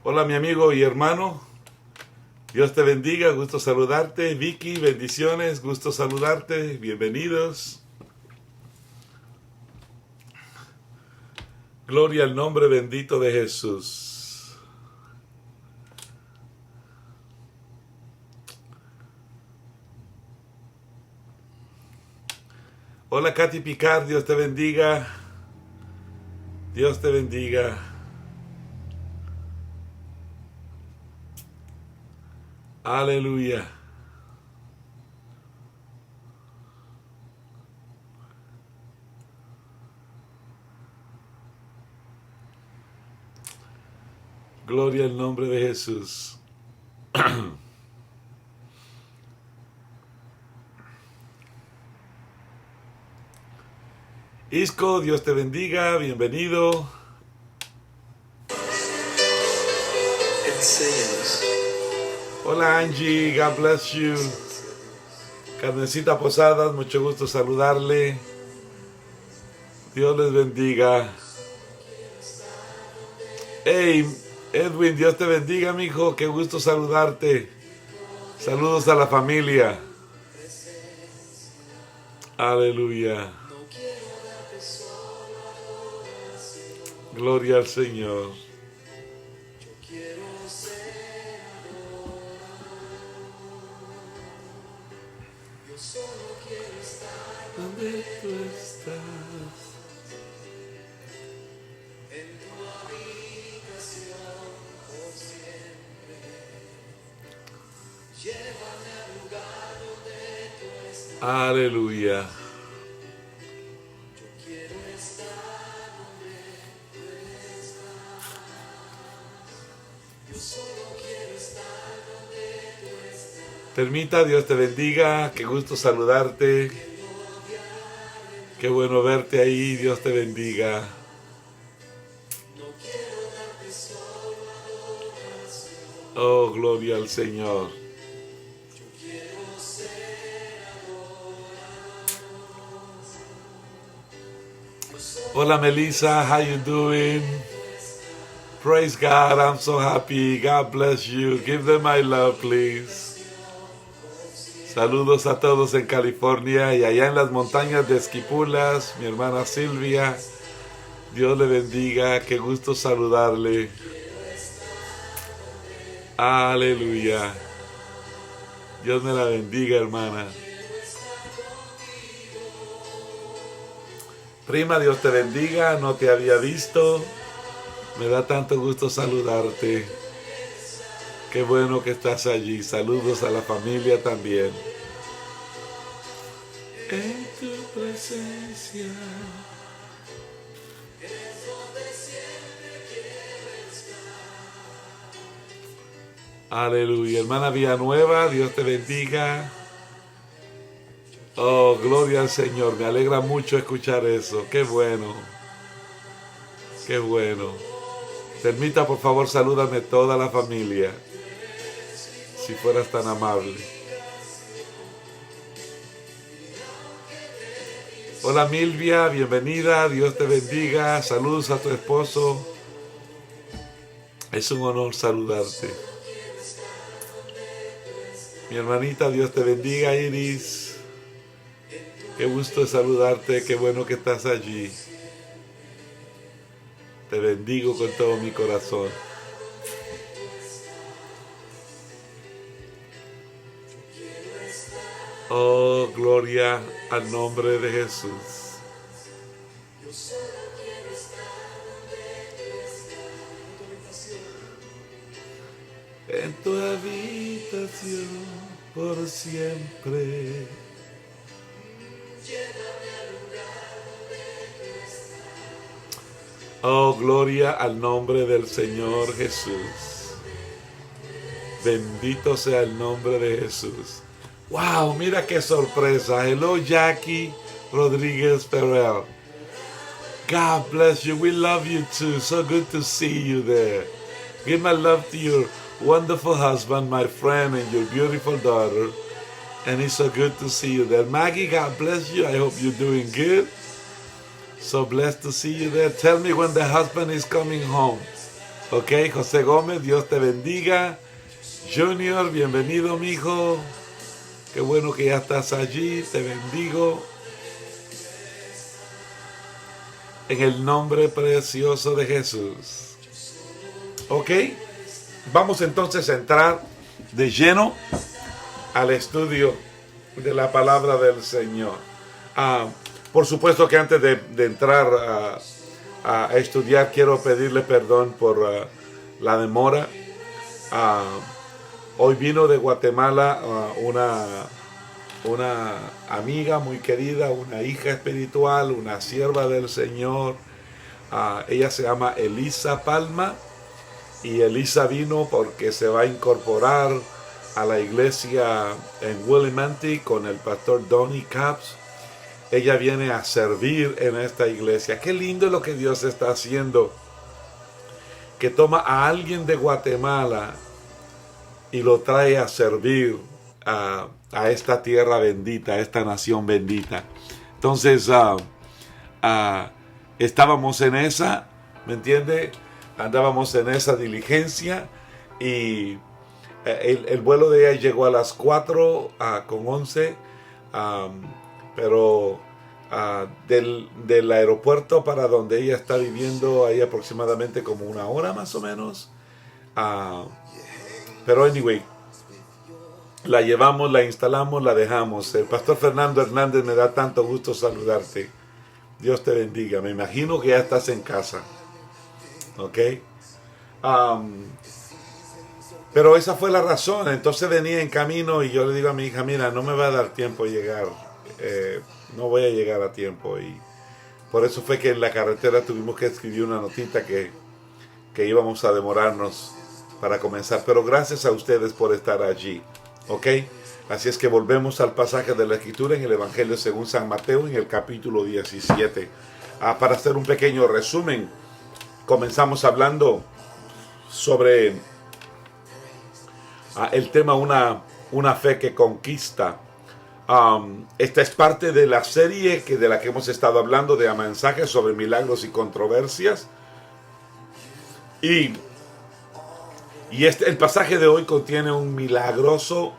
Hola mi amigo y hermano, Dios te bendiga, gusto saludarte. Vicky, bendiciones, gusto saludarte, bienvenidos. Gloria al nombre bendito de Jesús. Hola Katy Picard, Dios te bendiga. Dios te bendiga. Aleluya. Gloria al nombre de Jesús. Isco, Dios te bendiga, bienvenido. Enséñanos. Hola Angie, God bless you. Carnecita Posadas, mucho gusto saludarle. Dios les bendiga. Hey, Edwin, Dios te bendiga, mijo. Qué gusto saludarte. Saludos a la familia. Aleluya. Gloria al Señor. ¿Dónde tú estás? En tu habitación por siempre. Llévame al lugar donde tú estás. Aleluya. Yo quiero estar donde tú estás. Yo solo quiero estar donde tú estás. Permita, Dios te bendiga. Qué gusto saludarte. Qué bueno verte ahí. Dios te bendiga. No quiero darte solo adoración. Oh, gloria al Señor. Yo quiero ser adorado. Hola Melissa, how you doing? Praise God, I'm so happy. God bless you. Give them my love, please. Saludos a todos en California y allá en las montañas de Esquipulas, mi hermana Silvia. Dios le bendiga, qué gusto saludarle. Aleluya. Dios me la bendiga, hermana. Prima, Dios te bendiga, no te había visto. Me da tanto gusto saludarte. Qué bueno que estás allí. Saludos a la familia también. En tu presencia. Aleluya. Hermana Villanueva, Dios te bendiga. Oh, gloria al Señor. Me alegra mucho escuchar eso. Qué bueno. Qué bueno. Permita, por favor, salúdame toda la familia. Si fueras tan amable. Hola Milvia, bienvenida, Dios te bendiga, saludos a tu esposo. Es un honor saludarte. Mi hermanita, Dios te bendiga, Iris. Qué gusto de saludarte, qué bueno que estás allí. Te bendigo con todo mi corazón. Oh, gloria al nombre de Jesús. En tu habitación por siempre. Oh, gloria al nombre del Señor Jesús. Bendito sea el nombre de Jesús. Wow, mira qué sorpresa. Hello, Jackie Rodriguez Ferrer. God bless you. We love you too. So good to see you there. Give my love to your wonderful husband, my friend, and your beautiful daughter. And it's so good to see you there. Maggie, God bless you. I hope you're doing good. So blessed to see you there. Tell me when the husband is coming home. Ok, José Gómez, Dios te bendiga. Junior, bienvenido, mijo. Qué bueno que ya estás allí. Te bendigo. En el nombre precioso de Jesús. Ok, vamos entonces a entrar de lleno al estudio de la palabra del Señor. Por supuesto que antes de entrar a estudiar, quiero pedirle perdón por la demora. Hoy vino de Guatemala una amiga muy querida, una hija espiritual, una sierva del Señor. Ella se llama Elisa Palma, y Elisa vino porque se va a incorporar a la iglesia en Willimantic con el pastor Donny Capps. Ella viene a servir en esta iglesia. Qué lindo lo que Dios está haciendo, que toma a alguien de Guatemala y lo trae a servir a esta tierra bendita, a esta nación bendita. Entonces estábamos en esa, ¿me entiende? Andábamos en esa diligencia, y el vuelo de ella llegó a las 4:11, pero del aeropuerto para donde ella está viviendo hay aproximadamente como 1 hora más o menos. Pero anyway, la llevamos, la instalamos, la dejamos. El pastor Fernando Hernández, me da tanto gusto saludarte. Dios te bendiga. Me imagino que ya estás en casa. ¿Ok? Pero esa fue la razón. Entonces venía en camino y yo le digo a mi hija, mira, no me va a dar tiempo llegar. No voy a llegar a tiempo. Y por eso fue que en la carretera tuvimos que escribir una notita que íbamos a demorarnos para comenzar. Pero gracias a ustedes por estar allí. ¿Ok? Así es que volvemos al pasaje de la Escritura en el Evangelio según San Mateo, en el capítulo 17. Para hacer un pequeño resumen, comenzamos hablando sobre el tema una fe que conquista. Esta es parte de la serie de la que hemos estado hablando, de mensajes sobre milagros y controversias. Y el pasaje de hoy contiene un milagroso,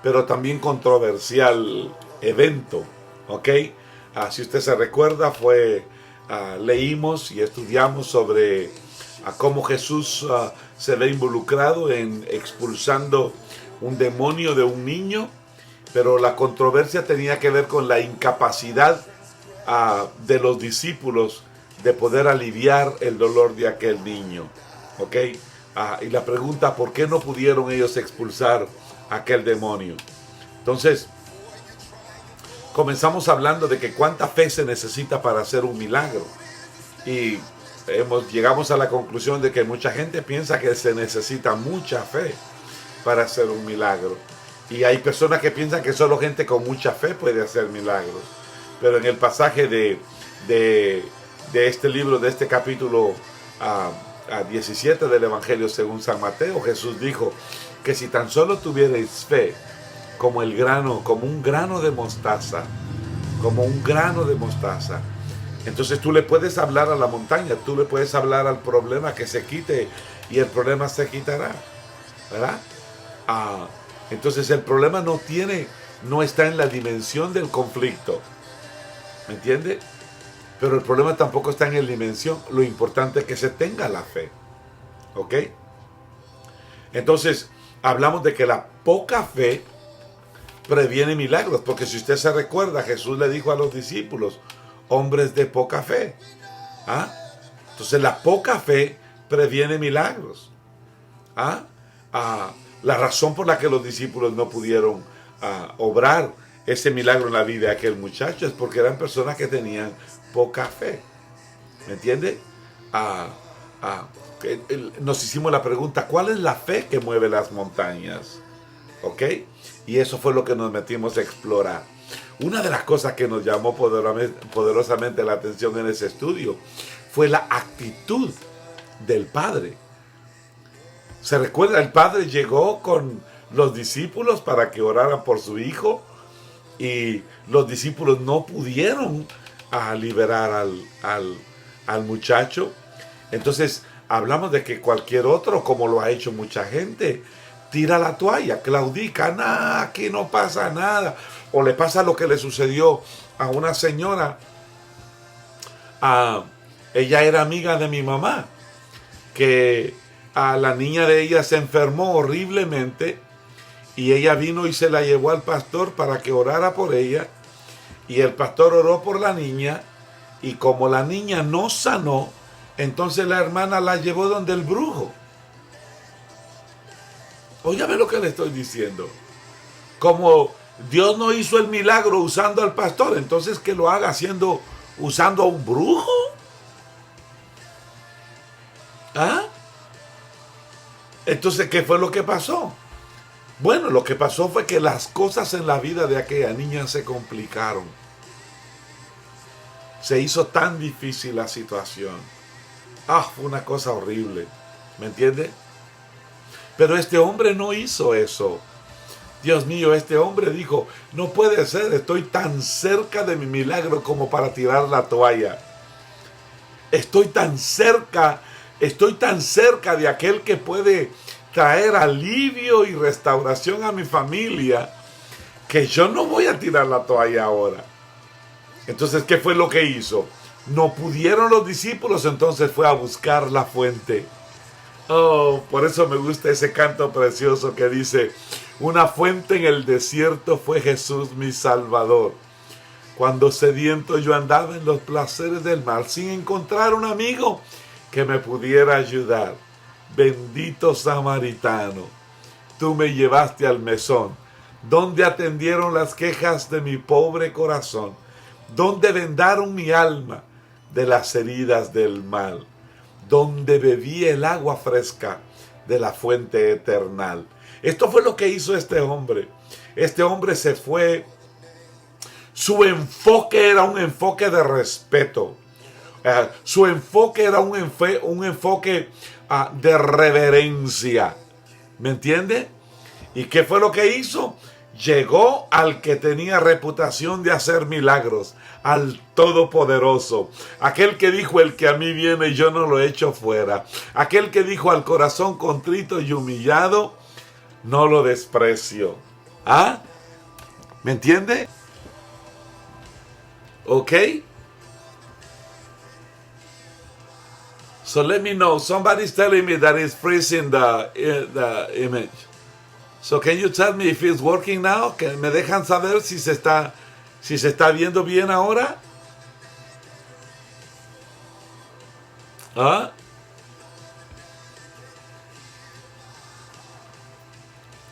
pero también controversial evento. ¿Ok? Si usted se recuerda, leímos y estudiamos sobre cómo Jesús se ve involucrado en expulsando un demonio de un niño, pero la controversia tenía que ver con la incapacidad de los discípulos de poder aliviar el dolor de aquel niño. ¿Ok? Y la pregunta, ¿por qué no pudieron ellos expulsar aquel demonio? Entonces, comenzamos hablando de que cuánta fe se necesita para hacer un milagro. Y llegamos a la conclusión de que mucha gente piensa que se necesita mucha fe para hacer un milagro. Y hay personas que piensan que solo gente con mucha fe puede hacer milagros. Pero en el pasaje de este libro, de este capítulo 17 del Evangelio según San Mateo, Jesús dijo que si tan solo tuvierais fe como un grano de mostaza, entonces tú le puedes hablar a la montaña, tú le puedes hablar al problema que se quite y el problema se quitará, ¿verdad? Entonces el problema no está en la dimensión del conflicto, ¿me entiende? Pero el problema tampoco está en la dimensión. Lo importante es que se tenga la fe. ¿Ok? Entonces, hablamos de que la poca fe previene milagros. Porque si usted se recuerda, Jesús le dijo a los discípulos, hombres de poca fe. Entonces, la poca fe previene milagros. La razón por la que los discípulos no pudieron obrar ese milagro en la vida de aquel muchacho es porque eran personas que tenían poca fe. ¿Me entiende? nos hicimos la pregunta, ¿cuál es la fe que mueve las montañas? ¿Ok? Y eso fue lo que nos metimos a explorar. Una de las cosas que nos llamó poderosamente la atención en ese estudio fue la actitud del Padre. ¿Se recuerda? El Padre llegó con los discípulos para que oraran por su hijo y los discípulos no pudieron liberar al muchacho. Entonces hablamos de que cualquier otro, como lo ha hecho mucha gente, tira la toalla, claudica, nada, aquí no pasa nada. O le pasa lo que le sucedió a una señora. Ella era amiga de mi mamá, que a la niña de ella se enfermó horriblemente y ella vino y se la llevó al pastor para que orara por ella, y el pastor oró por la niña, y como la niña no sanó, entonces la hermana la llevó donde el brujo. Óigame lo que le estoy diciendo. Como Dios no hizo el milagro usando al pastor, entonces que lo haga usando a un brujo. ¿Ah? Entonces, ¿qué fue lo que pasó? Bueno, lo que pasó fue que las cosas en la vida de aquella niña se complicaron. Se hizo tan difícil la situación. Fue una cosa horrible. ¿Me entiende? Pero este hombre no hizo eso. Dios mío, este hombre dijo, no puede ser, estoy tan cerca de mi milagro como para tirar la toalla. Estoy tan cerca de aquel que puede traer alivio y restauración a mi familia, que yo no voy a tirar la toalla ahora. Entonces, ¿qué fue lo que hizo? No pudieron los discípulos, entonces fue a buscar la fuente. Por eso me gusta ese canto precioso que dice, una fuente en el desierto fue Jesús mi Salvador. Cuando sediento yo andaba en los placeres del mar, sin encontrar un amigo que me pudiera ayudar. Bendito samaritano, tú me llevaste al mesón, donde atendieron las quejas de mi pobre corazón, donde vendaron mi alma de las heridas del mal, donde bebí el agua fresca de la fuente eternal. Esto fue lo que hizo este hombre. Este hombre se fue. Su enfoque era un enfoque de respeto. Su enfoque era un enfoque de reverencia. ¿Me entiende? ¿Y qué fue lo que hizo? Llegó al que tenía reputación de hacer milagros, al Todopoderoso, aquel que dijo, el que a mí viene yo no lo echo fuera, aquel que dijo, al corazón contrito y humillado no lo desprecio. ¿Me entiende? ¿Ok? So let me know. Somebody's telling me that it's freezing the image. So can you tell me if it's working now? Que me dejan saber si se está viendo bien ahora.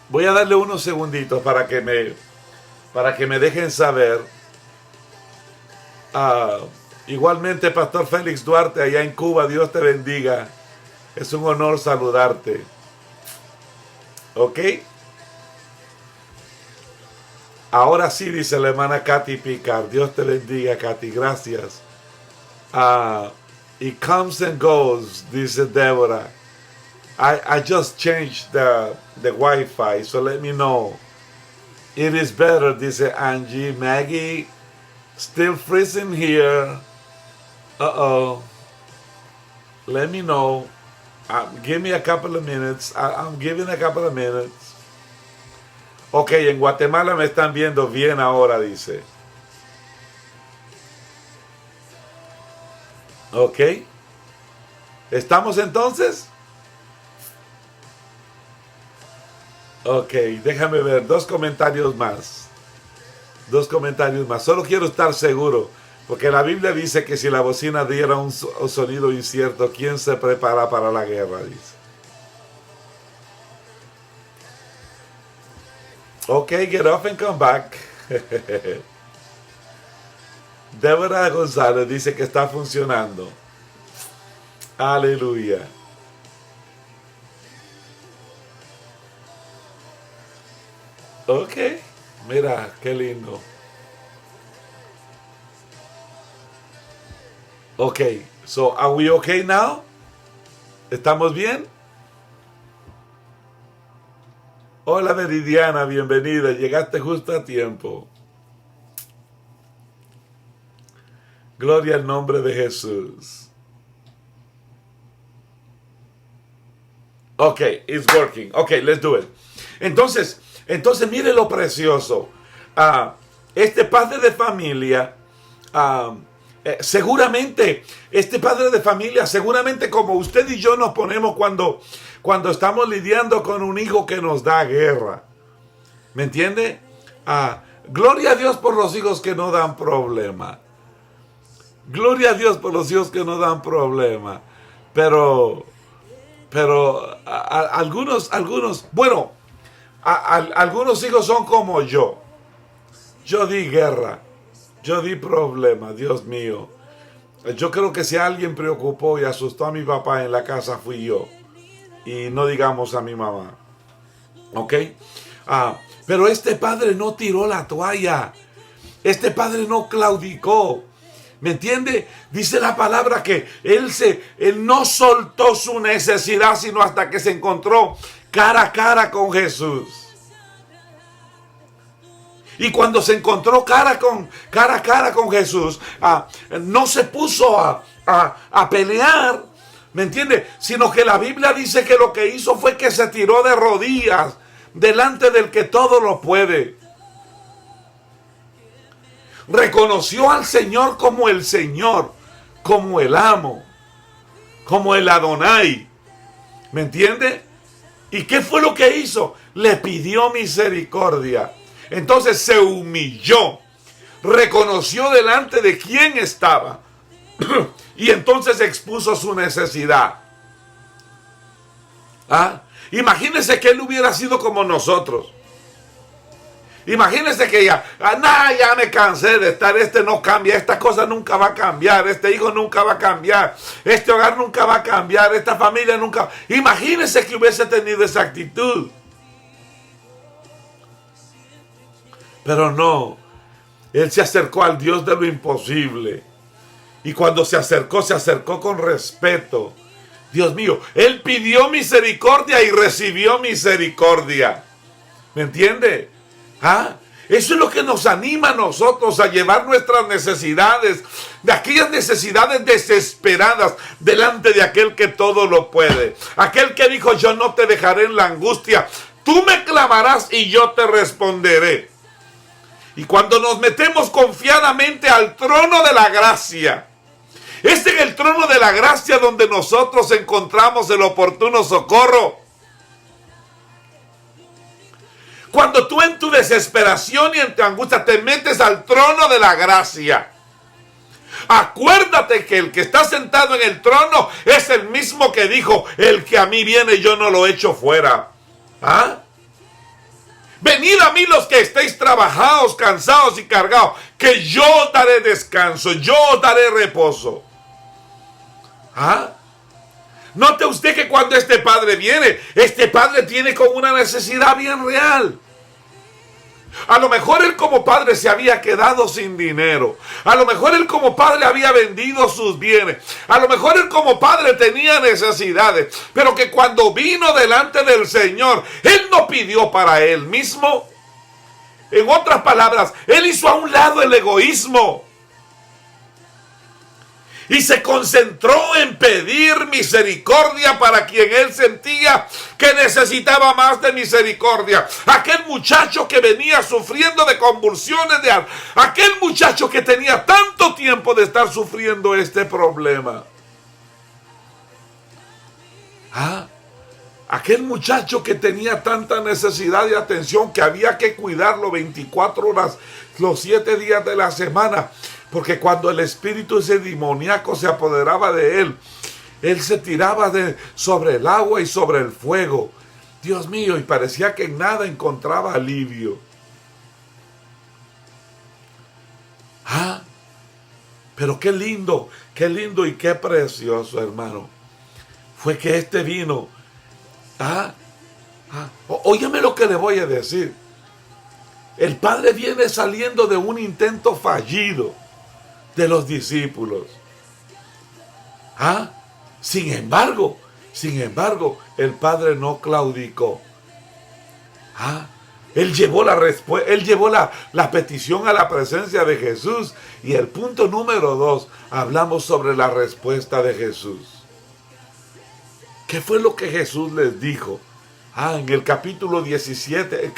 Voy a darle unos segunditos para que me dejen saber. Igualmente, Pastor Félix Duarte, allá en Cuba, Dios te bendiga. Es un honor saludarte. ¿Ok? Ahora sí, dice la hermana Katy Picard. Dios te bendiga, Katy. Gracias. It comes and goes, dice Deborah. I just changed the Wi-Fi, so let me know. It is better, dice Angie. Maggie, still freezing here. Let me know. Give me a couple of minutes. I'm giving a couple of minutes. Ok, en Guatemala me están viendo bien ahora, dice. Ok. ¿Estamos entonces? Ok, déjame ver. Dos comentarios más. Solo quiero estar seguro. Porque la Biblia dice que si la bocina diera un sonido incierto, ¿quién se prepara para la guerra? Dice. Ok, get off and come back. Débora González dice que está funcionando. Aleluya. Ok, mira, qué lindo. Ok, so are we okay now? ¿Estamos bien? Hola Meridiana, bienvenida, llegaste justo a tiempo. Gloria al nombre de Jesús. Ok, it's working. Ok, let's do it. Entonces mire lo precioso. Este padre de familia, seguramente, seguramente como usted y yo nos ponemos cuando estamos lidiando con un hijo que nos da guerra. ¿Me entiende? Gloria a Dios por los hijos que no dan problema. Gloria a Dios por los hijos que no dan problema. Pero algunos hijos son como yo. Yo di guerra. Yo di problema, Dios mío. Yo creo que si alguien preocupó y asustó a mi papá en la casa fui yo. Y no digamos a mi mamá. ¿Ok? Pero este padre no tiró la toalla. Este padre no claudicó. ¿Me entiende? Dice la palabra que él no soltó su necesidad sino hasta que se encontró cara a cara con Jesús. Y cuando se encontró cara a cara con Jesús, no se puso a pelear, ¿me entiende? Sino que la Biblia dice que lo que hizo fue que se tiró de rodillas delante del que todo lo puede. Reconoció al Señor, como el amo, como el Adonai. ¿Me entiende? ¿Y qué fue lo que hizo? Le pidió misericordia. Entonces se humilló, reconoció delante de quién estaba y entonces expuso su necesidad. Imagínense que él hubiera sido como nosotros. Imagínense que ya me cansé de estar, no cambia, esta cosa nunca va a cambiar, este hijo nunca va a cambiar, este hogar nunca va a cambiar, esta familia nunca. Imagínense que hubiese tenido esa actitud. Pero no, él se acercó al Dios de lo imposible. Y cuando se acercó con respeto. Dios mío, él pidió misericordia y recibió misericordia. ¿Me entiende? Eso es lo que nos anima a nosotros a llevar nuestras necesidades, de aquellas necesidades desesperadas, delante de aquel que todo lo puede. Aquel que dijo: yo no te dejaré en la angustia, tú me clamarás y yo te responderé. Y cuando nos metemos confiadamente al trono de la gracia, es en el trono de la gracia donde nosotros encontramos el oportuno socorro. Cuando tú en tu desesperación y en tu angustia te metes al trono de la gracia, acuérdate que el que está sentado en el trono es el mismo que dijo: el que a mí viene yo no lo echo fuera. Venid a mí los que estéis trabajados, cansados y cargados, que yo os daré descanso, yo os daré reposo. Note usted que cuando este padre viene, este padre tiene como una necesidad bien real. A lo mejor él como padre se había quedado sin dinero. A lo mejor él como padre había vendido sus bienes. A lo mejor él como padre tenía necesidades. Pero que cuando vino delante del Señor, él no pidió para él mismo. En otras palabras, él hizo a un lado el egoísmo. Y se concentró en pedir misericordia para quien él sentía que necesitaba más de misericordia. Aquel muchacho que venía sufriendo de convulsiones, aquel muchacho que tenía tanto tiempo de estar sufriendo este problema. Aquel muchacho que tenía tanta necesidad de atención que había que cuidarlo 24 horas, los 7 días de la semana. Porque cuando el espíritu ese demoníaco se apoderaba de él, él se tiraba sobre el agua y sobre el fuego. Dios mío, y parecía que en nada encontraba alivio. Pero qué lindo y qué precioso, hermano. Fue que este vino. Óyeme lo que le voy a decir. El Padre viene saliendo de un intento fallido de los discípulos. ¿Ah? Sin embargo, el Padre no claudicó. ¿Ah? Él llevó la petición a la presencia de Jesús. Y el punto número 2, hablamos sobre la respuesta de Jesús. ¿Qué fue lo que Jesús les dijo? En el capítulo 17,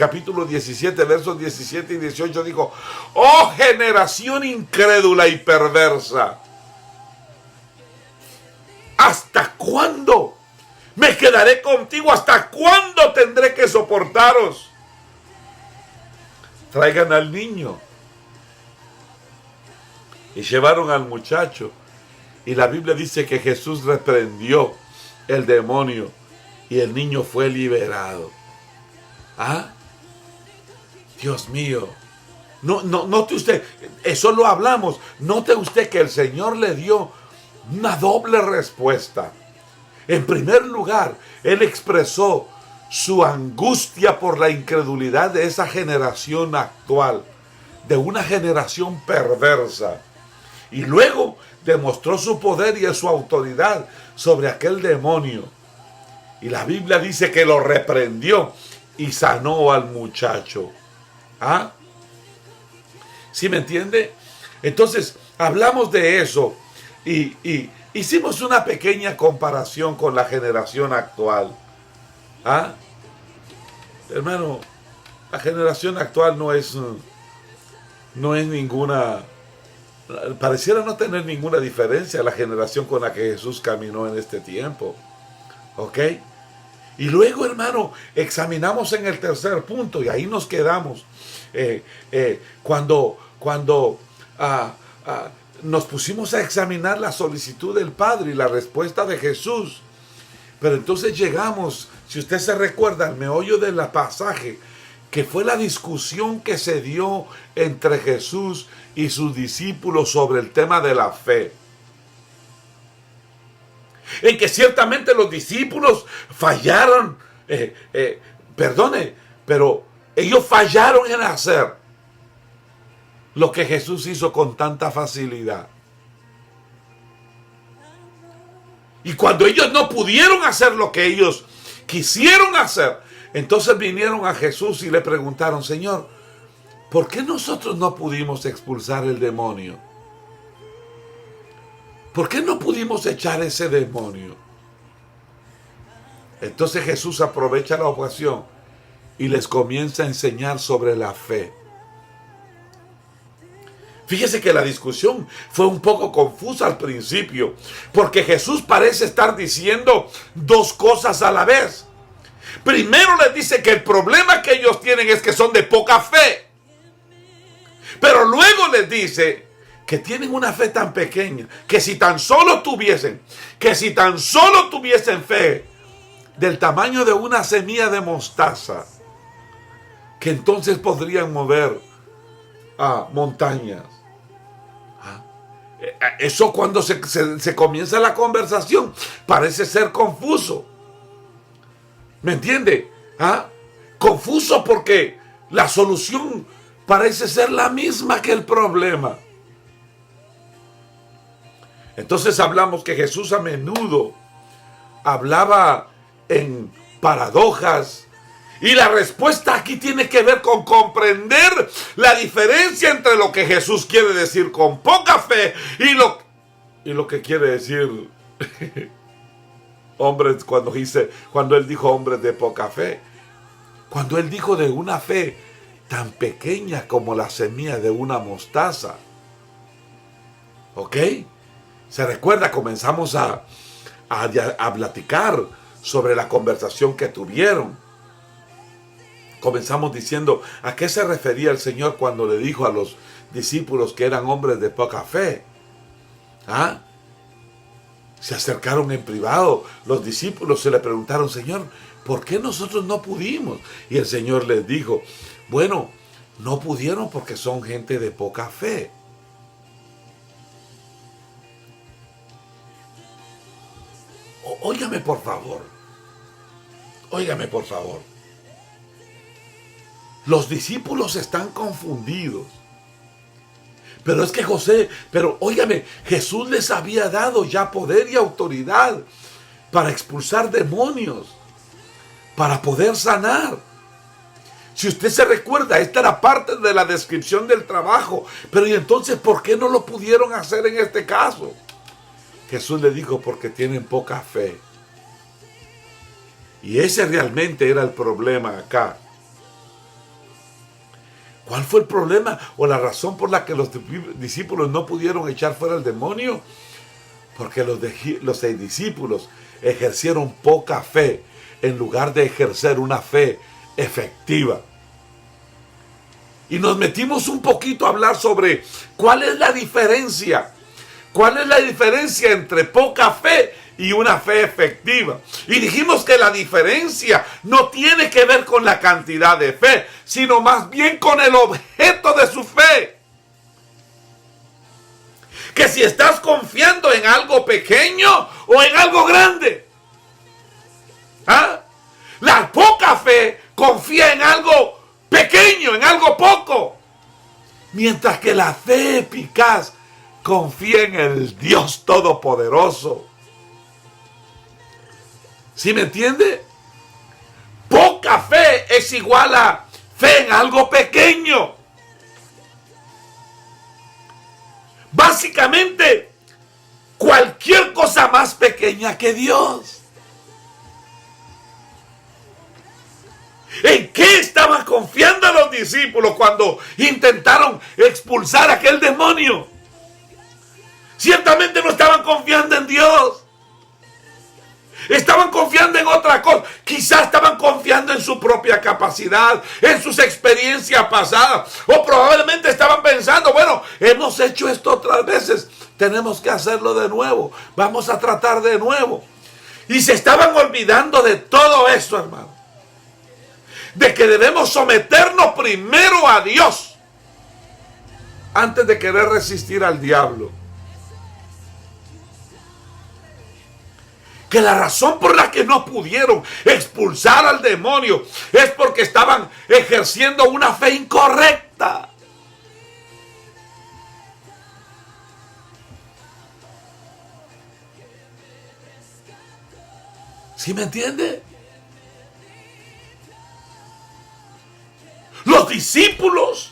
versos 17 y 18 dijo: ¡Oh generación incrédula y perversa! ¿Hasta cuándo me quedaré contigo? ¿Hasta cuándo tendré que soportaros? Traigan al niño. Y llevaron al muchacho. Y la Biblia dice que Jesús reprendió el demonio y el niño fue liberado. Dios mío. Note usted, eso lo hablamos. Note usted que el Señor le dio una doble respuesta. En primer lugar, Él expresó su angustia por la incredulidad de esa generación actual, de una generación perversa. Y luego demostró su poder y su autoridad sobre aquel demonio. Y la Biblia dice que lo reprendió y sanó al muchacho. ¿Sí me entiende? Entonces, hablamos de eso y hicimos una pequeña comparación con la generación actual. Hermano, la generación actual no es ninguna, pareciera no tener ninguna diferencia a la generación con la que Jesús caminó en este tiempo. ¿Ok? Y luego, hermano, examinamos en el tercer punto y ahí nos quedamos. Cuando nos pusimos a examinar la solicitud del Padre y la respuesta de Jesús. Pero entonces llegamos, si usted se recuerda, al meollo del pasaje, que fue la discusión que se dio entre Jesús y sus discípulos sobre el tema de la fe. En que ciertamente los discípulos fallaron, pero ellos fallaron en hacer lo que Jesús hizo con tanta facilidad. Y cuando ellos no pudieron hacer lo que ellos quisieron hacer, entonces vinieron a Jesús y le preguntaron: Señor, ¿por qué nosotros no pudimos expulsar el demonio? ¿Por qué no pudimos echar ese demonio? Entonces Jesús aprovecha la ocasión y les comienza a enseñar sobre la fe. Fíjese que la discusión fue un poco confusa al principio, porque Jesús parece estar diciendo dos cosas a la vez. Primero les dice que el problema que ellos tienen es que son de poca fe. Pero luego les dice que tienen una fe tan pequeña, que si tan solo tuviesen fe del tamaño de una semilla de mostaza, que entonces podrían mover montañas. Eso, cuando se comienza la conversación, parece ser confuso. ¿Me entiende? Confuso porque la solución parece ser la misma que el problema. Entonces hablamos que Jesús a menudo hablaba en paradojas. Y la respuesta aquí tiene que ver con comprender la diferencia entre lo que Jesús quiere decir con poca fe y lo que quiere decir hombres, cuando él dijo hombres de poca fe. Cuando él dijo de una fe tan pequeña como la semilla de una mostaza. ¿Ok? Se recuerda, comenzamos a platicar sobre la conversación que tuvieron. Comenzamos diciendo a qué se refería el Señor cuando le dijo a los discípulos que eran hombres de poca fe. Se acercaron en privado los discípulos, se le preguntaron: Señor, ¿por qué nosotros no pudimos? Y el Señor les dijo: bueno, no pudieron porque son gente de poca fe. Óigame por favor. Los discípulos están confundidos. Pero es que óigame, Jesús les había dado ya poder y autoridad para expulsar demonios, para poder sanar. Si usted se recuerda, esta era parte de la descripción del trabajo. Pero ¿y entonces por qué no lo pudieron hacer en este caso? Jesús le dijo, porque tienen poca fe. Y ese realmente era el problema acá. ¿Cuál fue el problema o la razón por la que los discípulos no pudieron echar fuera el demonio? Porque los discípulos ejercieron poca fe en lugar de ejercer una fe efectiva. Y nos metimos un poquito a hablar sobre cuál es la diferencia. ¿Cuál es la diferencia entre poca fe y una fe efectiva? Y dijimos que la diferencia no tiene que ver con la cantidad de fe, sino más bien con el objeto de su fe. Que si estás confiando en algo pequeño o en algo grande. ¿Ah? La poca fe confía en algo pequeño, en algo poco. Mientras que la fe eficaz confía en el Dios Todopoderoso. ¿Sí me entiende? Poca fe es igual a fe en algo pequeño. Básicamente, cualquier cosa más pequeña que Dios. ¿En qué estaban confiando los discípulos cuando intentaron expulsar a aquel demonio? Ciertamente no estaban confiando en Dios. Estaban confiando en otra cosa. Quizás estaban confiando en su propia capacidad, en sus experiencias pasadas. O probablemente estaban pensando, bueno, hemos hecho esto otras veces, tenemos que hacerlo de nuevo. Vamos a tratar de nuevo. Y se estaban olvidando de todo eso, hermano. De que debemos someternos primero a Dios antes de querer resistir al diablo. Que la razón por la que no pudieron expulsar al demonio es porque estaban ejerciendo una fe incorrecta. ¿Sí me entiende? Los discípulos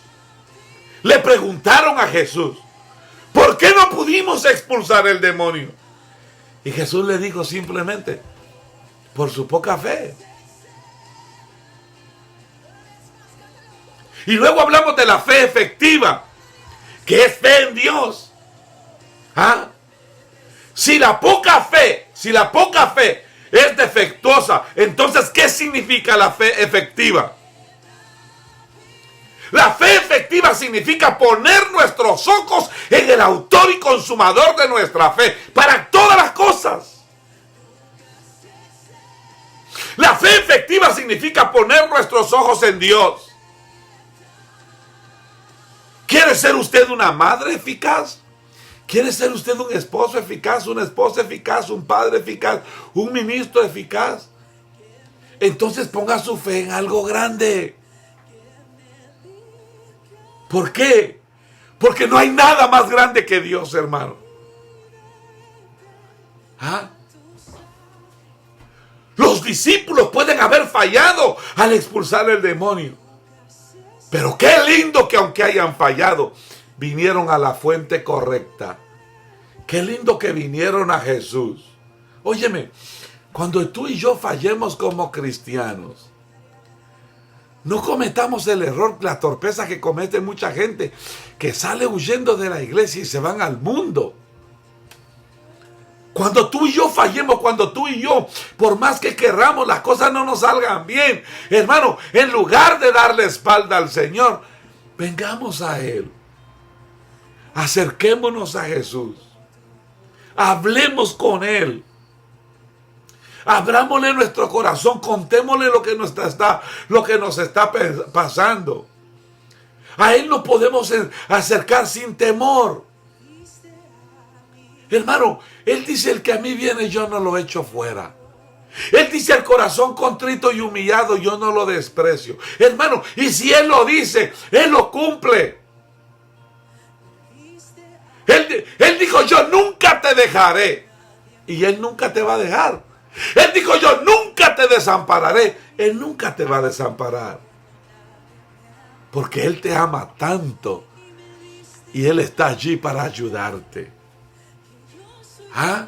le preguntaron a Jesús, ¿por qué no pudimos expulsar el demonio? Y Jesús le dijo simplemente, por su poca fe. Y luego hablamos de la fe efectiva, que es fe en Dios. ¿Ah? Si la poca fe es defectuosa, entonces ¿qué significa la fe efectiva? La fe efectiva significa poner nuestros ojos en el autor y consumador de nuestra fe para todas las cosas. La fe efectiva significa poner nuestros ojos en Dios. ¿Quiere ser usted una madre eficaz? ¿Quiere ser usted un esposo eficaz, una esposa eficaz, un padre eficaz, un ministro eficaz? Entonces ponga su fe en algo grande. ¿Por qué? Porque no hay nada más grande que Dios, hermano. ¿Ah? Los discípulos pueden haber fallado al expulsar el demonio. Pero qué lindo que aunque hayan fallado, vinieron a la fuente correcta. Qué lindo que vinieron a Jesús. Óyeme, cuando tú y yo fallemos como cristianos, no cometamos el error, la torpeza que comete mucha gente, que sale huyendo de la iglesia y se van al mundo. Cuando tú y yo fallemos, cuando tú y yo, por más que querramos, las cosas no nos salgan bien, hermano, en lugar de darle espalda al Señor, vengamos a Él. Acerquémonos a Jesús. Hablemos con Él. Abrámosle nuestro corazón, contémosle lo que nos está pasando. A Él nos podemos acercar sin temor. Hermano, Él dice, el que a mí viene yo no lo echo fuera. Él dice: el corazón contrito y humillado yo no lo desprecio. Hermano, y si Él lo dice, Él lo cumple. Él dijo: yo nunca te dejaré. Y Él nunca te va a dejar. Él dijo: yo nunca te desampararé. Él nunca te va a desamparar. Porque Él te ama tanto. Y Él está allí para ayudarte. ¿Ah?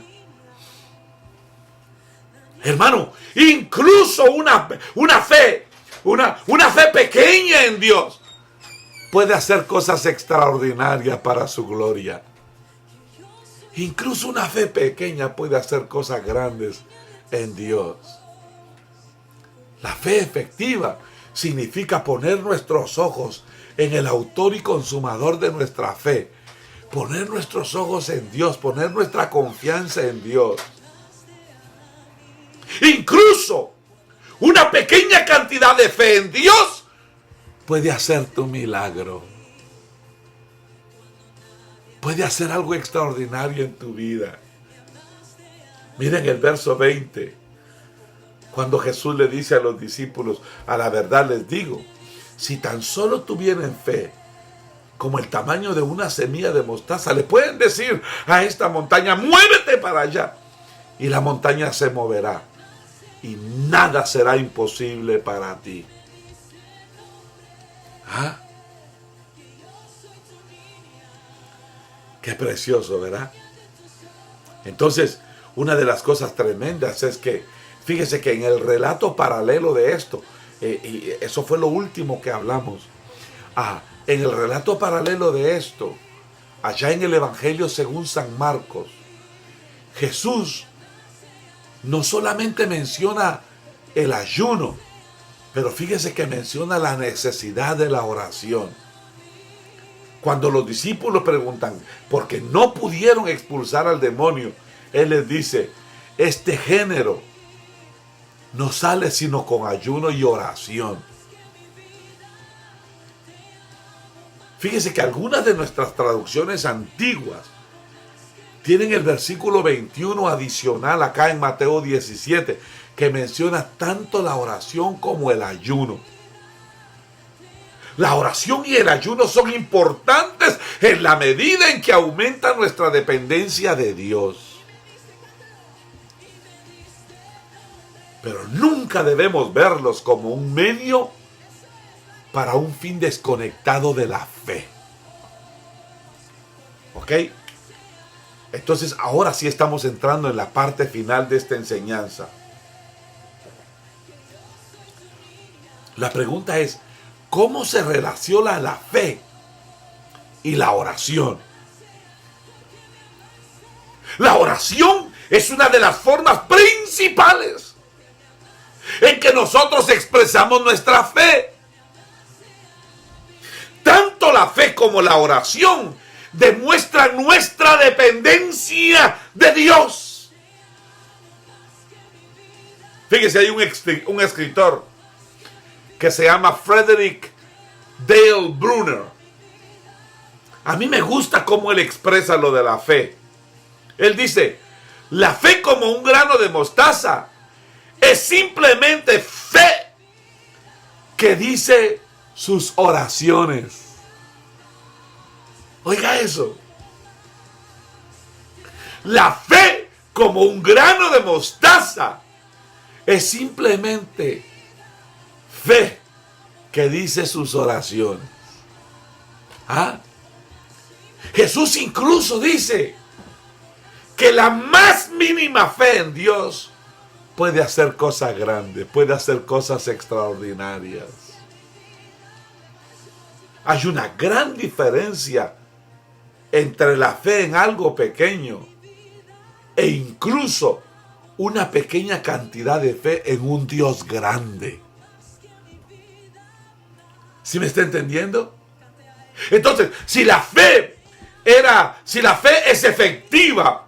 Hermano, incluso una fe pequeña en Dios puede hacer cosas extraordinarias para su gloria. Incluso una fe pequeña puede hacer cosas grandes en Dios. La fe efectiva significa poner nuestros ojos en el autor y consumador de nuestra fe. Poner nuestros ojos en Dios, poner nuestra confianza en Dios. Incluso una pequeña cantidad de fe en Dios puede hacerte un milagro. Puede hacer algo extraordinario en tu vida. Miren el verso 20. Cuando Jesús le dice a los discípulos: a la verdad les digo, si tan solo tuvieran fe como el tamaño de una semilla de mostaza, le pueden decir a esta montaña: muévete para allá, y la montaña se moverá, y nada será imposible para ti. ¿Ah? Qué precioso, ¿verdad? Entonces, una de las cosas tremendas es que, fíjese que en el relato paralelo de esto, y eso fue lo último que hablamos, en el relato paralelo de esto, allá en el Evangelio según San Marcos, Jesús no solamente menciona el ayuno, pero fíjese que menciona la necesidad de la oración. Cuando los discípulos preguntan por qué no pudieron expulsar al demonio, Él les dice: este género no sale sino con ayuno y oración. Fíjese que algunas de nuestras traducciones antiguas tienen el versículo 21 adicional acá en Mateo 17, que menciona tanto la oración como el ayuno. La oración y el ayuno son importantes en la medida en que aumenta nuestra dependencia de Dios. Pero nunca debemos verlos como un medio para un fin desconectado de la fe. ¿Ok? Entonces ahora sí estamos entrando en la parte final de esta enseñanza. La pregunta es: ¿cómo se relaciona la fe y la oración? La oración es una de las formas principales en que nosotros expresamos nuestra fe. Tanto la fe como la oración demuestran nuestra dependencia de Dios. Fíjese, hay un escritor que se llama Frederick Dale Bruner. A mí me gusta cómo él expresa lo de la fe. Él dice: la fe como un grano de mostaza es simplemente fe que dice sus oraciones. Oiga eso. La fe como un grano de mostaza es simplemente fe que dice sus oraciones. ¿Ah? Jesús incluso dice que la más mínima fe en Dios puede hacer cosas grandes, puede hacer cosas extraordinarias. Hay una gran diferencia entre la fe en algo pequeño e incluso una pequeña cantidad de fe en un Dios grande. ¿Sí me está entendiendo? Entonces, si la fe es efectiva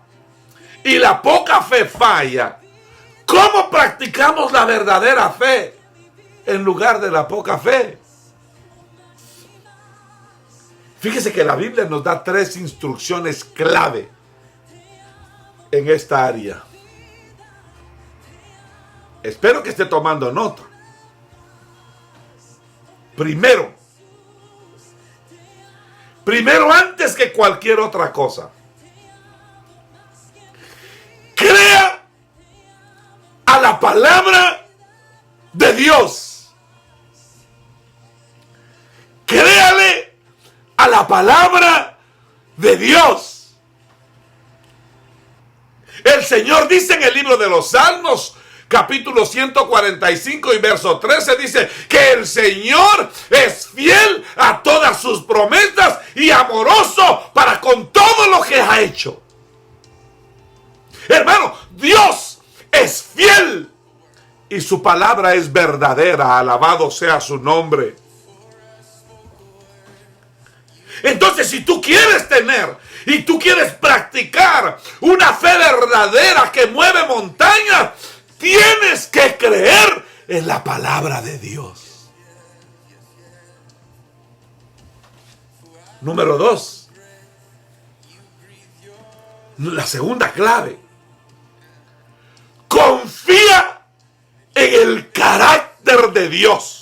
y la poca fe falla, ¿cómo practicamos la verdadera fe en lugar de la poca fe? Fíjese que la Biblia nos da 3 instrucciones clave en esta área. Espero que esté tomando nota. Primero, antes que cualquier otra cosa, crea a la palabra de Dios. Créale a la palabra de Dios. El Señor dice en el libro de los Salmos, capítulo 145 y verso 13, dice que el Señor es fiel a todas sus promesas y amoroso para con todo lo que ha hecho. Hermano, Dios es fiel y su palabra es verdadera. Alabado sea su nombre. Entonces, si tú quieres tener y tú quieres practicar una fe verdadera que mueve montañas, tienes que creer en la palabra de Dios. Número 2. La segunda clave. Confía en el carácter de Dios.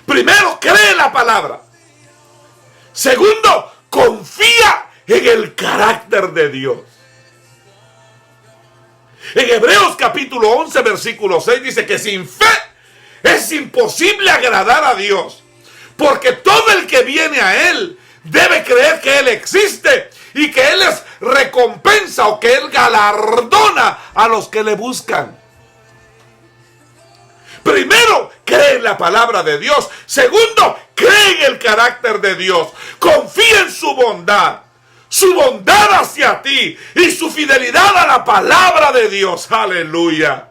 Primero, cree en la palabra. Segundo, confía en el carácter de Dios. En Hebreos capítulo 11, versículo 6 dice que sin fe es imposible agradar a Dios, porque todo el que viene a Él debe creer que Él existe y que Él es recompensa o que Él galardona a los que le buscan. Primero, cree en la palabra de Dios. Segundo, cree en el carácter de Dios. Confía en su bondad hacia ti y su fidelidad a la palabra de Dios. Aleluya.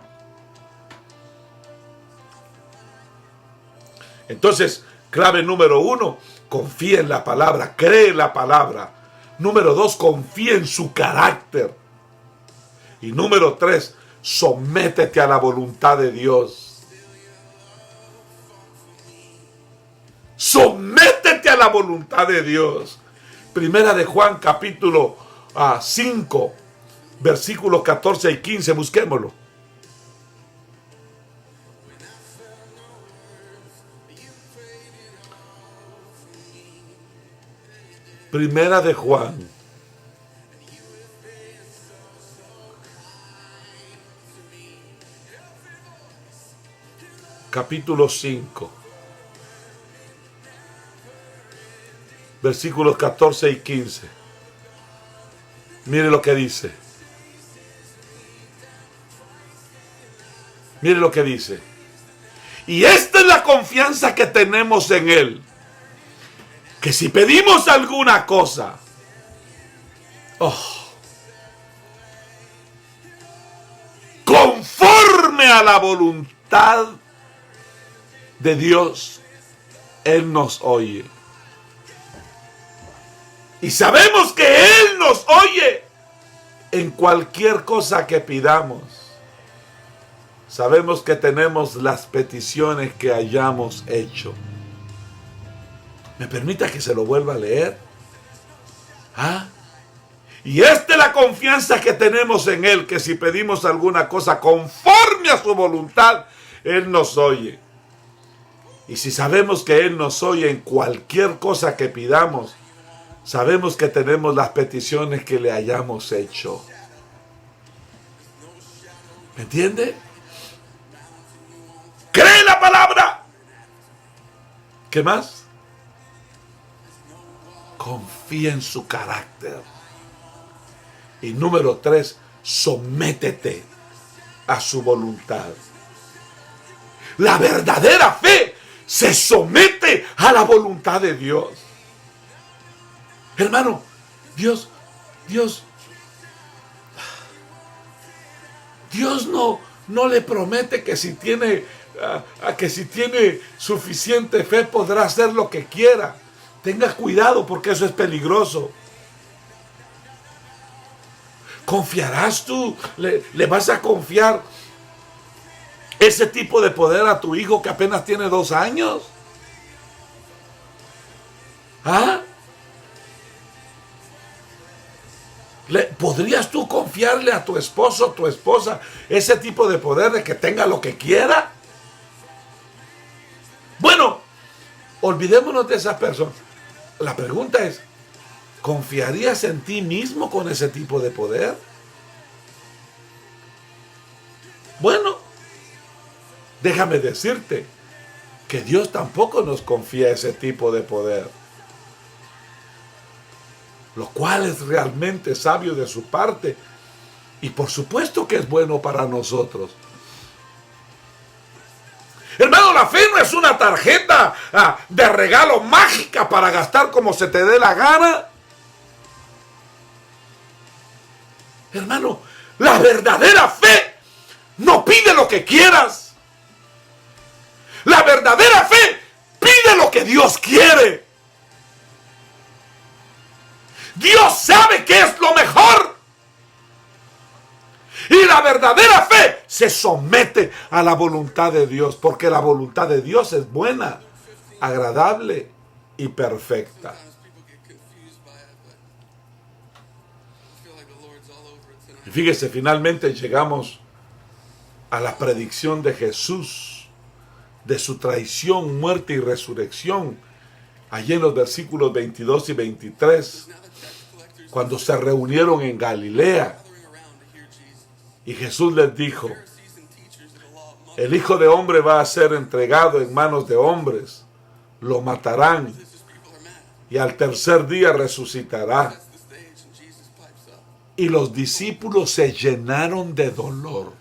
Entonces, clave número 1, confía en la palabra, cree en la palabra. Número 2, confía en su carácter. Y número 3, sométete a la voluntad de Dios. Sométete a la voluntad de Dios. Primera de Juan capítulo 5, versículos 14 y 15, busquémoslo. Primera de Juan, capítulo 5, versículos 14 y 15. Mire lo que dice. Mire lo que dice. Y esta es la confianza que tenemos en Él, que si pedimos alguna cosa, conforme a la voluntad de Dios, Él nos oye. Y sabemos que Él nos oye en cualquier cosa que pidamos. Sabemos que tenemos las peticiones que hayamos hecho. ¿Me permita que se lo vuelva a leer? Y esta es la confianza que tenemos en Él, que si pedimos alguna cosa conforme a su voluntad, Él nos oye. Y si sabemos que Él nos oye en cualquier cosa que pidamos, sabemos que tenemos las peticiones que le hayamos hecho. ¿Me entiende? Cree la palabra. ¿Qué más? Confía en su carácter. Y número 3, sométete a su voluntad. La verdadera fe se somete a la voluntad de Dios. Hermano, Dios no le promete que si tiene suficiente fe podrá hacer lo que quiera. Tenga cuidado porque eso es peligroso. ¿Confiarás tú? ¿Le vas a confiar ese tipo de poder a tu hijo que apenas tiene 2 años? ¿Podrías tú confiarle a tu esposo o tu esposa ese tipo de poder de que tenga lo que quiera? Bueno, olvidémonos de esa persona. La pregunta es, ¿confiarías en ti mismo con ese tipo de poder? Bueno, déjame decirte que Dios tampoco nos confía ese tipo de poder, lo cual es realmente sabio de su parte y por supuesto que es bueno para nosotros. Hermano, la fe no es una tarjeta de regalo mágica para gastar como se te dé la gana. Hermano, la verdadera fe no pide lo que quieras. La verdadera fe pide lo que Dios quiere. Dios sabe qué es lo mejor. Y la verdadera fe se somete a la voluntad de Dios, porque la voluntad de Dios es buena, agradable y perfecta. Y fíjese, finalmente llegamos a la predicción de Jesús, de su traición, muerte y resurrección, allí en los versículos 22 y 23, cuando se reunieron en Galilea. Y Jesús les dijo, el Hijo de Hombre va a ser entregado en manos de hombres, lo matarán y al tercer día resucitará. Y los discípulos se llenaron de dolor.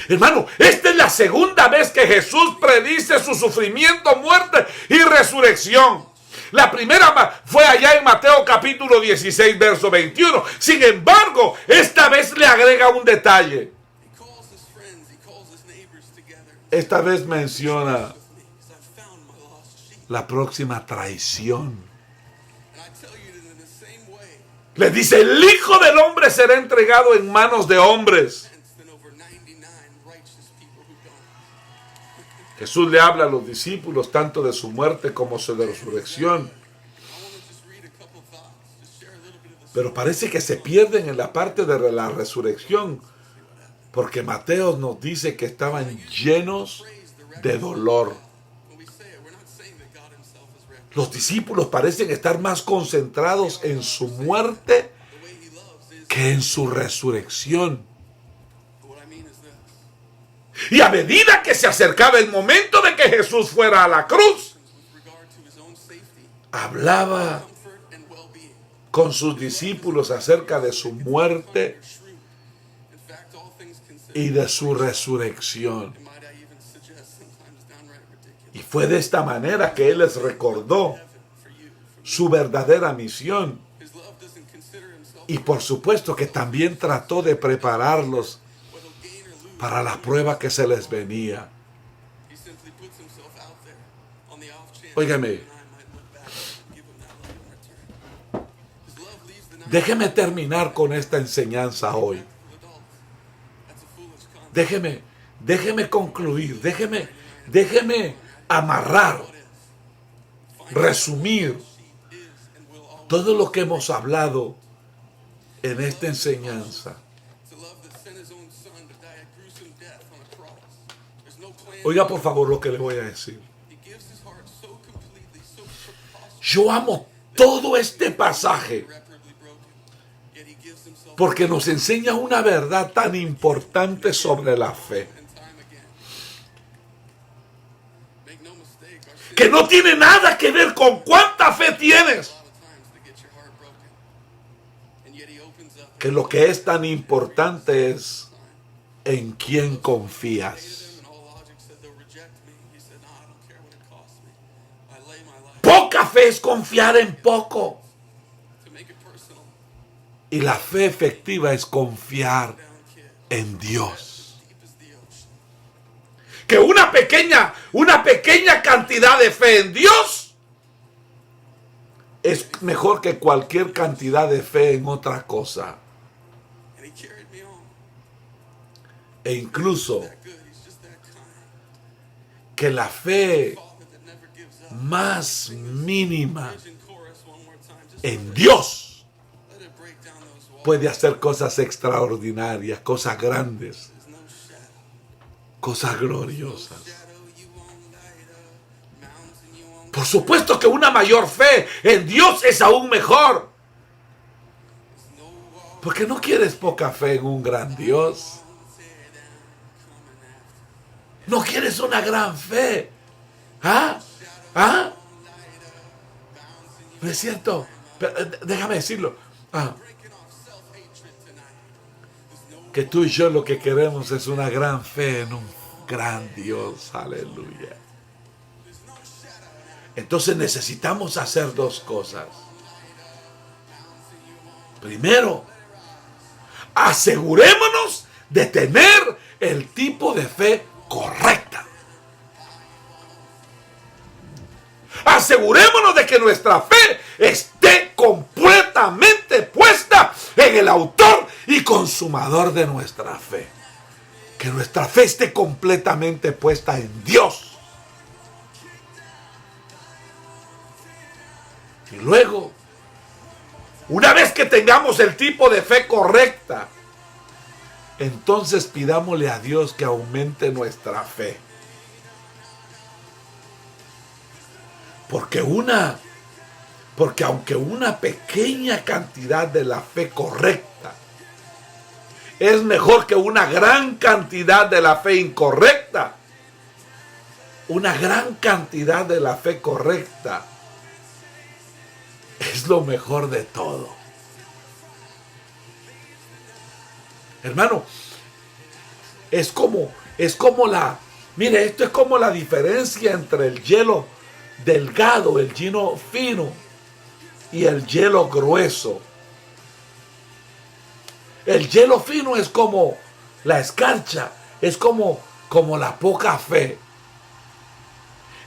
Hermano, esta es la segunda vez que Jesús predice su sufrimiento, muerte y resurrección. La primera fue allá en Mateo capítulo 16, verso 21. Sin embargo, esta vez le agrega un detalle. Esta vez menciona la próxima traición. Le dice, el Hijo del Hombre será entregado en manos de hombres. Jesús le habla a los discípulos tanto de su muerte como de su resurrección. Pero parece que se pierden en la parte de la resurrección, porque Mateo nos dice que estaban llenos de dolor. Los discípulos parecen estar más concentrados en su muerte que en su resurrección. Y a medida que se acercaba el momento de que Jesús fuera a la cruz, hablaba con sus discípulos acerca de su muerte y de su resurrección. Y fue de esta manera que Él les recordó su verdadera misión. Y por supuesto que también trató de prepararlos para la prueba que se les venía. Óigame, déjeme terminar con esta enseñanza hoy. Déjeme concluir, déjeme amarrar, resumir todo lo que hemos hablado en esta enseñanza. Oiga por favor lo que le voy a decir. Yo amo todo este pasaje porque nos enseña una verdad tan importante sobre la fe, que no tiene nada que ver con cuánta fe tienes, que lo que es tan importante es en quién confías. Poca fe es confiar en poco. Y la fe efectiva es confiar en Dios. Que una pequeña cantidad de fe en Dios es mejor que cualquier cantidad de fe en otra cosa. E incluso que la fe más mínima en Dios puede hacer cosas extraordinarias, cosas grandes, cosas gloriosas. Por supuesto que una mayor fe en Dios es aún mejor. Porque no quieres poca fe en un gran Dios. No quieres una gran fe. ¿Ah? ¿Ah? ¿No es cierto? Pero, déjame decirlo. Que tú y yo lo que queremos es una gran fe en un gran Dios. Aleluya. Entonces necesitamos hacer dos cosas. Primero, asegurémonos de tener el tipo de fe correcta. Asegurémonos de que nuestra fe esté completamente puesta en el autor y consumador de nuestra fe. Que nuestra fe esté completamente puesta en Dios. Y luego, una vez que tengamos el tipo de fe correcta, entonces pidámosle a Dios que aumente nuestra fe. Porque aunque una pequeña cantidad de la fe correcta es mejor que una gran cantidad de la fe incorrecta, una gran cantidad de la fe correcta es lo mejor de todo. Hermano, mire, esto es como la diferencia entre el hielo delgado, el hielo fino y el hielo grueso. El hielo fino es como la escarcha, es como la poca fe.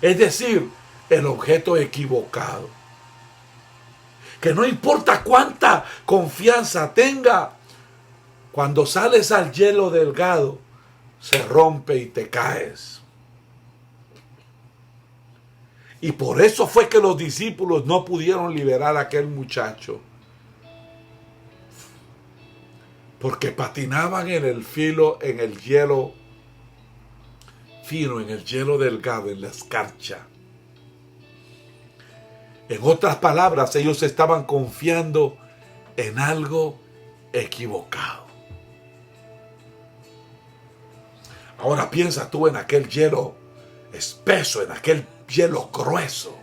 Es decir, el objeto equivocado. Que no importa cuánta confianza tenga, cuando sales al hielo delgado, se rompe y te caes. Y por eso fue que los discípulos no pudieron liberar a aquel muchacho. Porque patinaban en el filo, en el hielo fino, en el hielo delgado, en la escarcha. En otras palabras, ellos estaban confiando en algo equivocado. Ahora piensa tú en aquel hielo espeso, en aquel hielo grueso.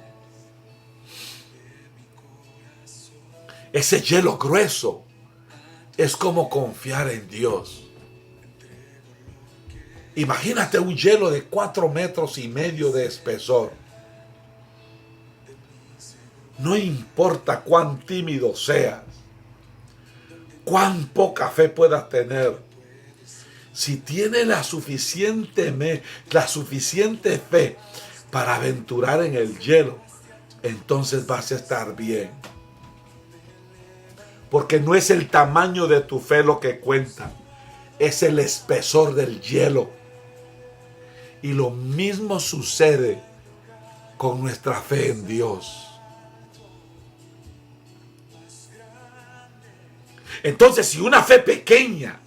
Ese hielo grueso es como confiar en Dios. Imagínate un hielo de 4,5 metros de espesor. No importa cuán tímido seas, cuán poca fe puedas tener, si tienes la suficiente fe para aventurar en el hielo, entonces vas a estar bien. Porque no es el tamaño de tu fe lo que cuenta, es el espesor del hielo. Y lo mismo sucede con nuestra fe en Dios. Entonces, si una fe pequeña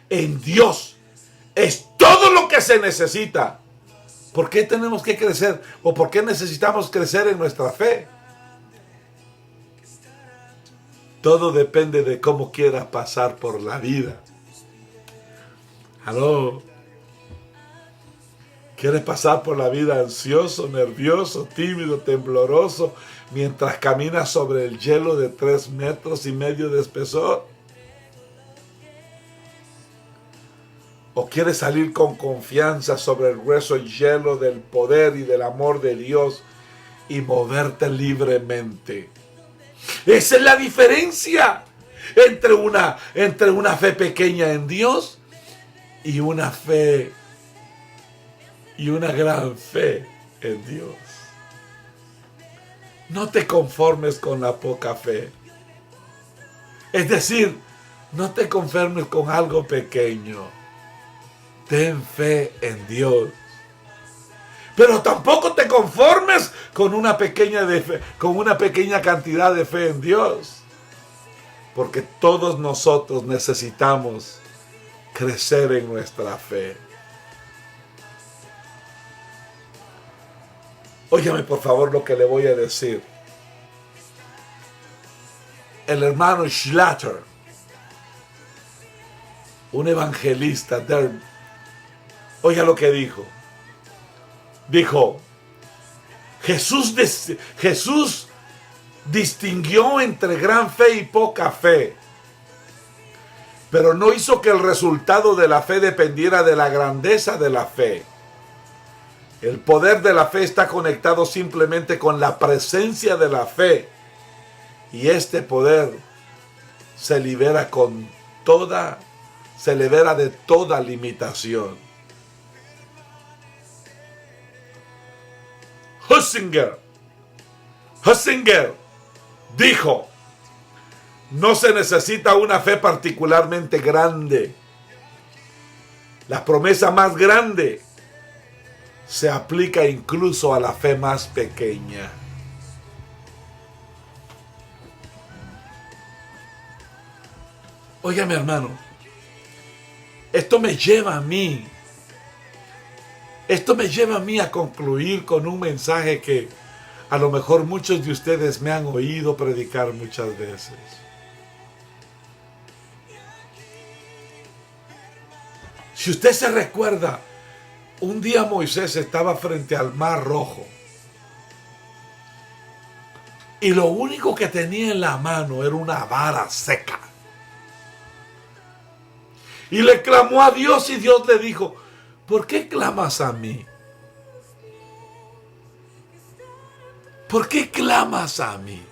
en Dios es todo lo que se necesita, ¿por qué tenemos que crecer? ¿O por qué necesitamos crecer en nuestra fe? Todo depende de cómo quieras pasar por la vida. ¿Aló? ¿Quieres pasar por la vida ansioso, nervioso, tímido, tembloroso, mientras caminas sobre el hielo de 3,5 metros de espesor? ¿O quieres salir con confianza sobre el grueso hielo del poder y del amor de Dios y moverte libremente? Esa es la diferencia entre una fe pequeña en Dios y una gran fe en Dios. No te conformes con la poca fe. Es decir, no te conformes con algo pequeño. Ten fe en Dios. Pero tampoco te conformes con una pequeña cantidad de fe en Dios. porque todos nosotros necesitamos crecer en nuestra fe. Óigame por favor lo que le voy a decir. El hermano Schlatter, un evangelista, oiga lo que dijo. Dijo, Jesús distinguió entre gran fe y poca fe, pero no hizo que el resultado de la fe dependiera de la grandeza de la fe. El poder de la fe está conectado simplemente con la presencia de la fe, y este poder se libera de toda limitación. Huizinga dijo, no se necesita una fe particularmente grande. La promesa más grande se aplica incluso a la fe más pequeña. Oiga, mi hermano, esto me lleva a mí a concluir con un mensaje que a lo mejor muchos de ustedes me han oído predicar muchas veces. Si usted se recuerda, un día Moisés estaba frente al Mar Rojo y lo único que tenía en la mano era una vara seca. Y le clamó a Dios y Dios le dijo, ¿por qué clamas a mí? ¿Por qué clamas a mí?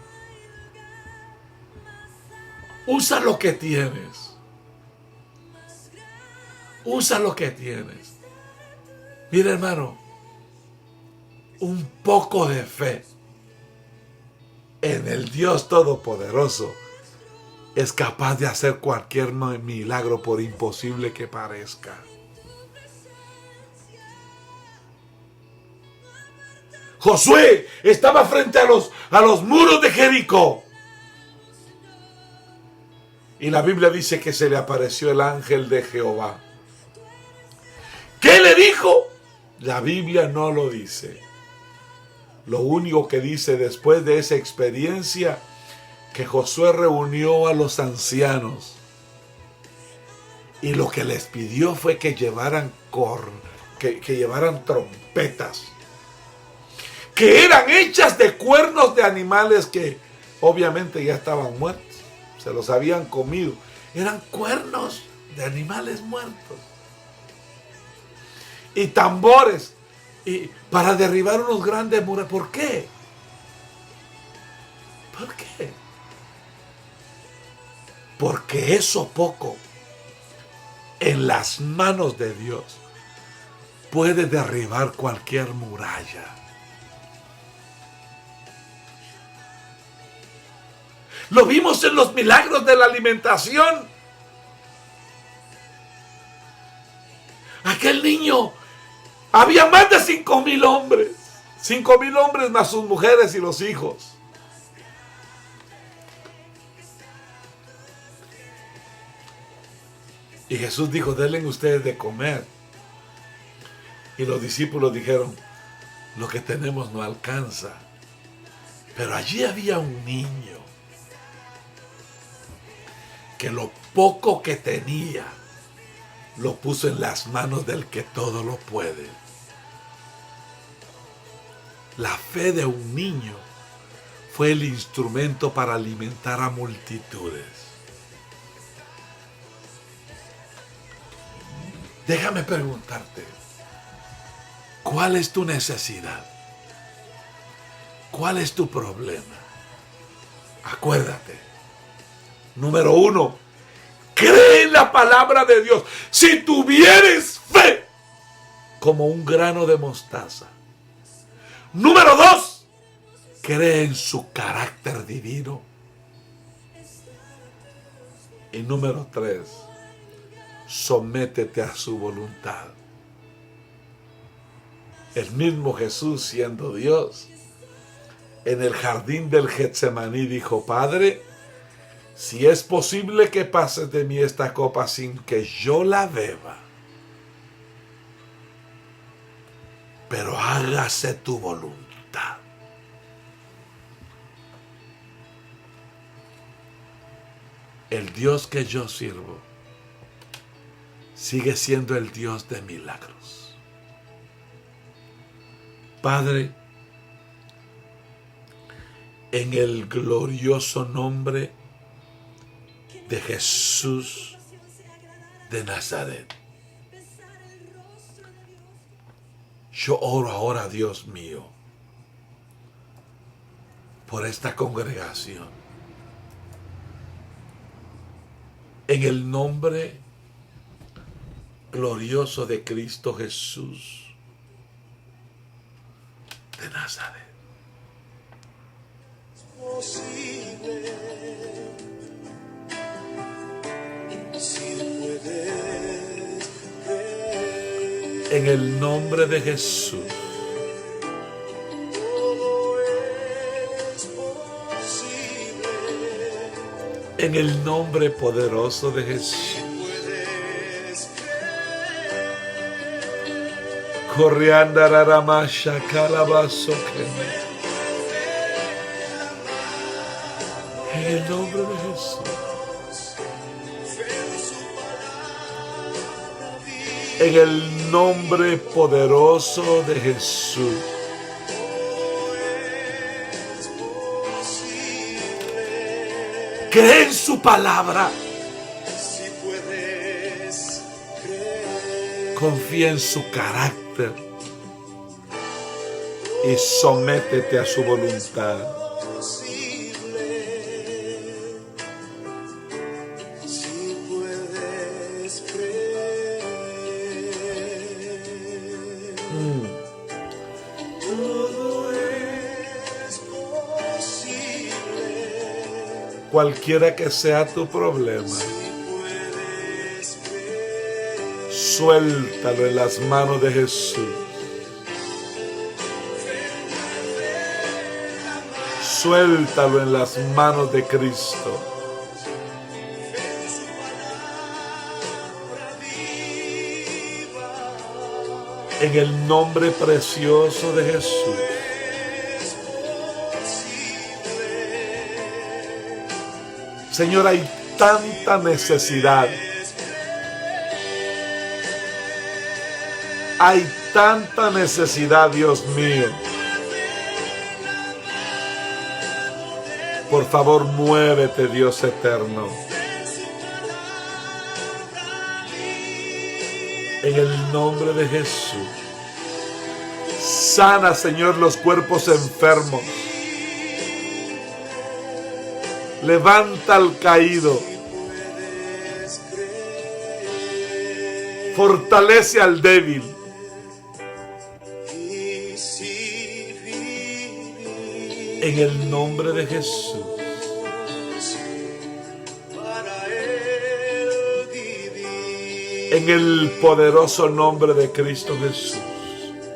Usa lo que tienes. Usa lo que tienes. Mira, hermano, un poco de fe en el Dios Todopoderoso es capaz de hacer cualquier milagro, por imposible que parezca. Josué estaba frente a los muros de Jericó. Y la Biblia dice que se le apareció el ángel de Jehová. ¿Qué le dijo? La Biblia no lo dice. Lo único que dice después de esa experiencia, que Josué reunió a los ancianos y lo que les pidió fue que llevaran trompetas que eran hechas de cuernos de animales que obviamente ya estaban muertos, se los habían comido. Eran cuernos de animales muertos y tambores y para derribar unos grandes muros. ¿Por qué? ¿Por qué? Porque eso poco en las manos de Dios puede derribar cualquier muralla. Lo vimos en los milagros de la alimentación. Aquel niño, había más de 5,000 hombres. 5,000 hombres más sus mujeres y los hijos. Y Jesús dijo, denle ustedes de comer. Y los discípulos dijeron, lo que tenemos no alcanza. Pero allí había un niño que lo poco que tenía lo puso en las manos del que todo lo puede. La fe de un niño fue el instrumento para alimentar a multitudes. Déjame preguntarte, ¿cuál es tu necesidad? ¿Cuál es tu problema? Acuérdate, número 1, cree en la palabra de Dios. Si tuvieres fe como un grano de mostaza. Número 2, cree en su carácter divino. Y número 3, sométete a su voluntad. El mismo Jesús, siendo Dios, en el jardín del Getsemaní dijo, Padre, Si es posible que pases de mí esta copa sin que yo la beba, pero hágase tu voluntad. El Dios que yo sirvo sigue siendo el Dios de milagros. Padre, en el glorioso nombre de Jesús de Nazaret, yo oro ahora, Dios mío, por esta congregación. En el nombre glorioso de Cristo Jesús de Nazaret. Posible, si puedes creer, En el nombre de Jesús. todo es posible. En el nombre poderoso de Jesús. Puedes Corriandaramasha calabazoque. En el nombre de Jesús. En el nombre poderoso de Jesús. Cree en su palabra. si puedes creer, Confía en su carácter. Y sométete a su voluntad. posible, si puedes creer, todo es posible, Cualquiera que sea tu problema, si puedes creer, suéltalo en las manos de Jesús. Suéltalo en las manos de Cristo. En el nombre precioso de Jesús. Señor, hay tanta necesidad. Hay tanta necesidad, Dios mío. Por favor, muévete, Dios eterno. En el nombre de Jesús. Sana, Señor, los cuerpos enfermos. Levanta al caído. Fortalece al débil. y si vivir En el nombre de Jesús. para él vivir, En el poderoso nombre de Cristo Jesús.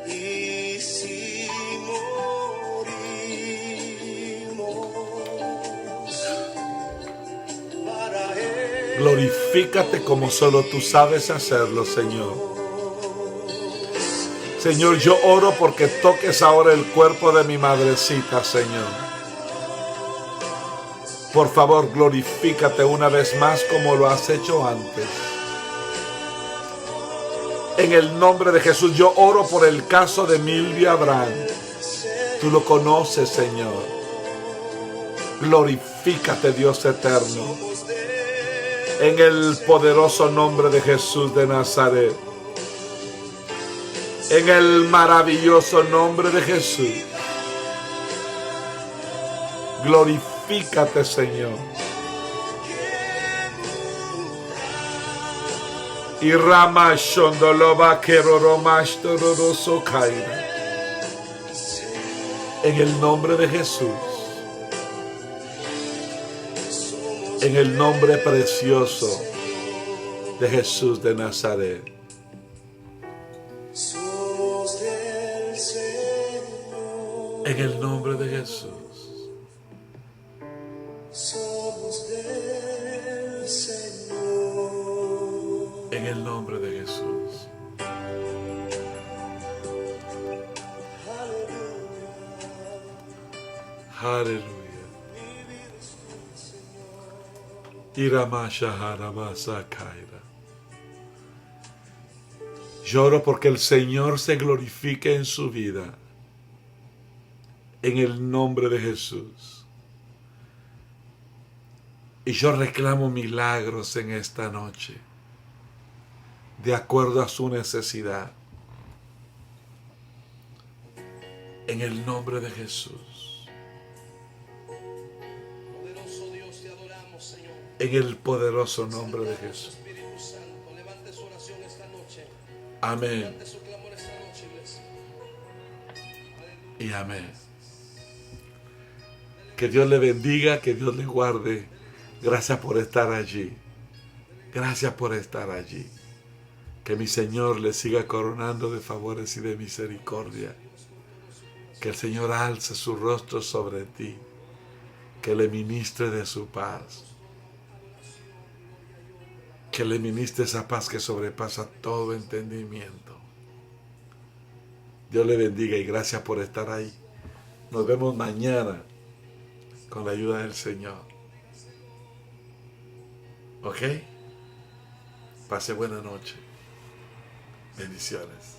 y si morimos para él, Glorifícate como solo tú sabes hacerlo, Señor. Señor, yo oro porque toques ahora el cuerpo de mi madrecita, Señor. Por favor, glorifícate una vez más como lo has hecho antes. En el nombre de Jesús, yo oro por el caso de Milvia Abraham. Tú lo conoces, Señor. Glorifícate, Dios eterno. En el poderoso nombre de Jesús de Nazaret. En el maravilloso nombre de Jesús. Glorifícate, Señor. Y Rama Shondoloba Keroromash Tororoso Kaira. En el nombre de Jesús. En el nombre precioso de Jesús de Nazaret. somos del Señor, En el nombre de Jesús. somos del el nombre de Jesús. Aleluya. Iramashaharamasa-kaira. Lloro porque el Señor se glorifique en su vida. En el nombre de Jesús. Y yo reclamo milagros en esta noche. De acuerdo a su necesidad. En el nombre de Jesús. Poderoso Dios, te adoramos, Señor. En el poderoso nombre de Jesús. Espíritu Santo, levante su oración esta noche. Amén. Levante su clamor esta noche, iglesia. Y amén. Que Dios le bendiga, que Dios le guarde. Gracias por estar allí. Gracias por estar allí. Que mi Señor le siga coronando de favores y de misericordia. Que el Señor alce su rostro sobre ti. Que le ministre de su paz. Que le ministre esa paz que sobrepasa todo entendimiento. Dios le bendiga y gracias por estar ahí. Nos vemos mañana con la ayuda del Señor. ¿Ok? Pase buena noche. Bendiciones.